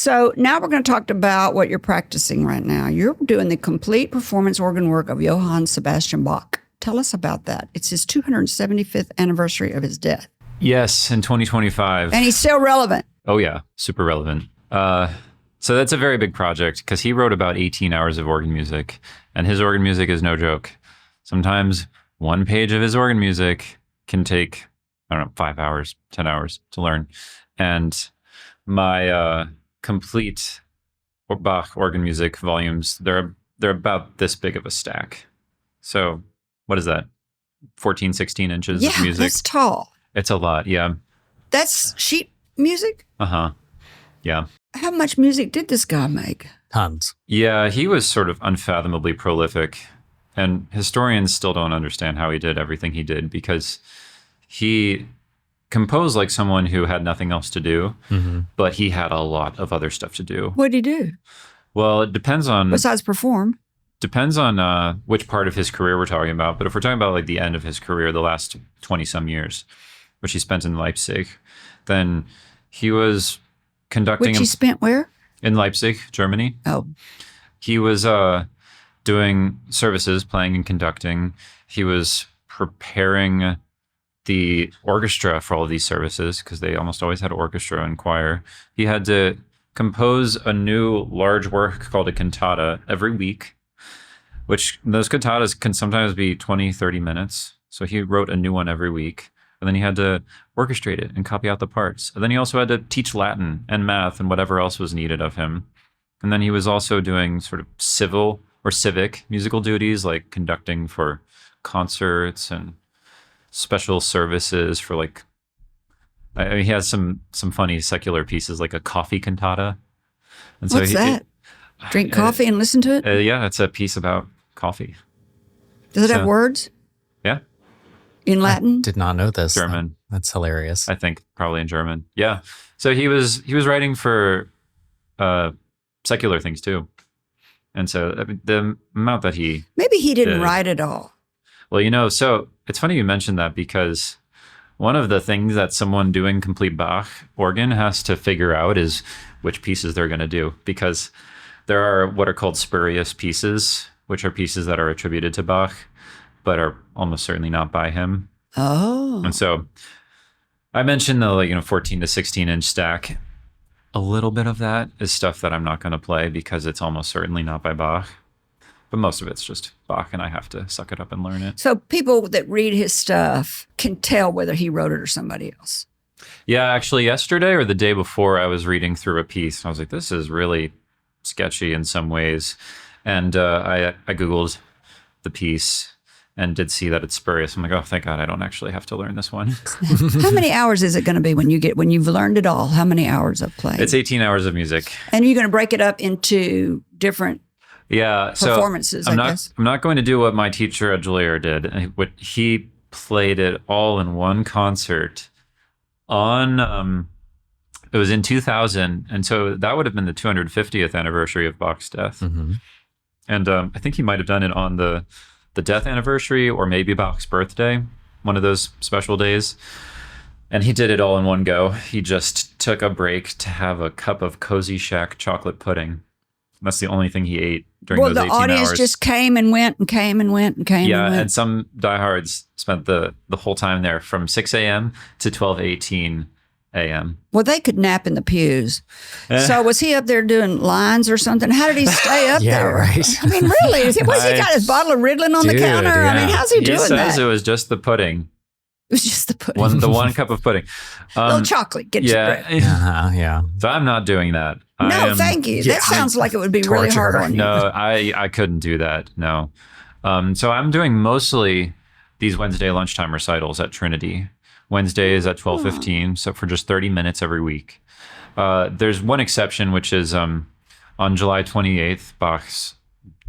So now we're going to talk about what you're practicing right now. You're doing the complete performance organ work of Johann Sebastian Bach. Tell us about that. It's his 275th anniversary of his death. Yes, in 2025. And he's still relevant. Oh, yeah. Super relevant. So that's a very big project because he wrote about 18 hours of organ music, and his organ music is no joke. Sometimes one page of his organ music can take, I don't know, 5 hours, 10 hours to learn. And my complete Bach organ music volumes, they're about this big of a stack. So what is that? 14, 16 inches of music. Yeah, that's tall. It's a lot, yeah. That's sheet music? Uh-huh, yeah. How much music did this guy make? Tons. Yeah, he was sort of unfathomably prolific. And historians still don't understand how he did everything he did because he composed like someone who had nothing else to do, but he had a lot of other stuff to do. What did he do? Well, it depends on... Besides perform? Depends on which part of his career we're talking about. But if we're talking about like the end of his career, the last 20-some years, which he spent in Leipzig, then he was conducting... Which he spent where? In Leipzig, Germany. Oh. He was doing services, playing and conducting. He was preparing the orchestra for all of these services because they almost always had orchestra and choir. He had to compose a new large work called a cantata every week, which those cantatas can sometimes be 20, 30 minutes. So he wrote a new one every week. And then he had to orchestrate it and copy out the parts. And then he also had to teach Latin and math and whatever else was needed of him. And then he was also doing sort of civil or civic musical duties like conducting for concerts and special services for like, I mean, he has some funny secular pieces like a coffee cantata. And What's that? Drink coffee and listen to it? Yeah, it's a piece about coffee. Does it have words? Yeah. In Latin? I did not know this. German. That's hilarious. I think probably in German. Yeah. So he was writing for secular things too. And so the amount that maybe he didn't write it all. Well, so it's funny you mentioned that because one of the things that someone doing complete Bach organ has to figure out is which pieces they're going to do, because there are what are called spurious pieces, which are pieces that are attributed to Bach, but are almost certainly not by him. Oh. And so I mentioned the 14 to 16 inch stack. A little bit of that is stuff that I'm not going to play because it's almost certainly not by Bach. But most of it's just Bach, and I have to suck it up and learn it. So people that read his stuff can tell whether he wrote it or somebody else. Yeah, actually yesterday or the day before, I was reading through a piece. And I was like, this is really sketchy in some ways. And I Googled the piece and did see that it's spurious. I'm like, oh, thank God I don't actually have to learn this one. How many hours is it going to be when you've learned it all? How many hours of playing? It's 18 hours of music. And you're going to break it up into different performances, I guess? I'm not going to do what my teacher at Juilliard did. He played it all in one concert on, it was in 2000. And so that would have been the 250th anniversary of Bach's death. Mm-hmm. And I think he might have done it on the death anniversary or maybe Bach's birthday, one of those special days. And he did it all in one go. He just took a break to have a cup of Cozy Shack chocolate pudding. That's the only thing he ate during those 18 hours. Well, the audience just came and went and came and went and came and went. Yeah, and some diehards spent the whole time there from 6 a.m. to 12:18 a.m. Well, they could nap in the pews. So was he up there doing lines or something? How did he stay up yeah, there? Right. I mean, really? He got his bottle of Ritalin on the counter? Yeah. I mean, how's he doing that? He says it was just the pudding. It was just the pudding. The one cup of pudding. Little chocolate. Get your bread. Yeah. So I'm not doing that. No, thank you. That sounds like it would be really hard on you. No, I couldn't do that. No. So I'm doing mostly these Wednesday lunchtime recitals at Trinity. Wednesday is at 12:15, so for just 30 minutes every week. There's one exception, which is on July 28th, Bach's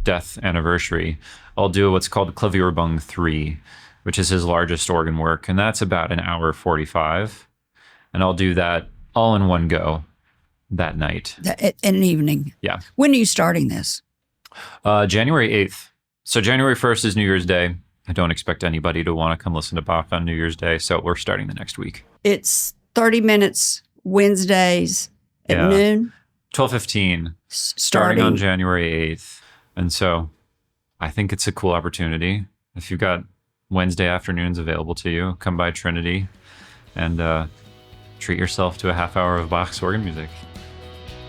death anniversary. I'll do what's called Klavierbung 3, which is his largest organ work, and that's about an hour 45. And I'll do that all in one go that night. In an evening? Yeah. When are you starting this? January 8th. So January 1st is New Year's Day. I don't expect anybody to want to come listen to Bach on New Year's Day, so we're starting the next week. It's 30 minutes Wednesdays at noon? 12:15, starting on January 8th. And so I think it's a cool opportunity. If you've got Wednesday afternoons available to you, come by Trinity and treat yourself to a half hour of Bach's organ music.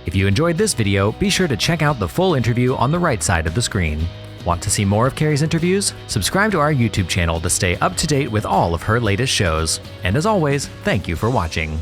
If you enjoyed this video, be sure to check out the full interview on the right side of the screen. Want to see more of Kerry's interviews? Subscribe to our YouTube channel to stay up to date with all of her latest shows. And as always, thank you for watching.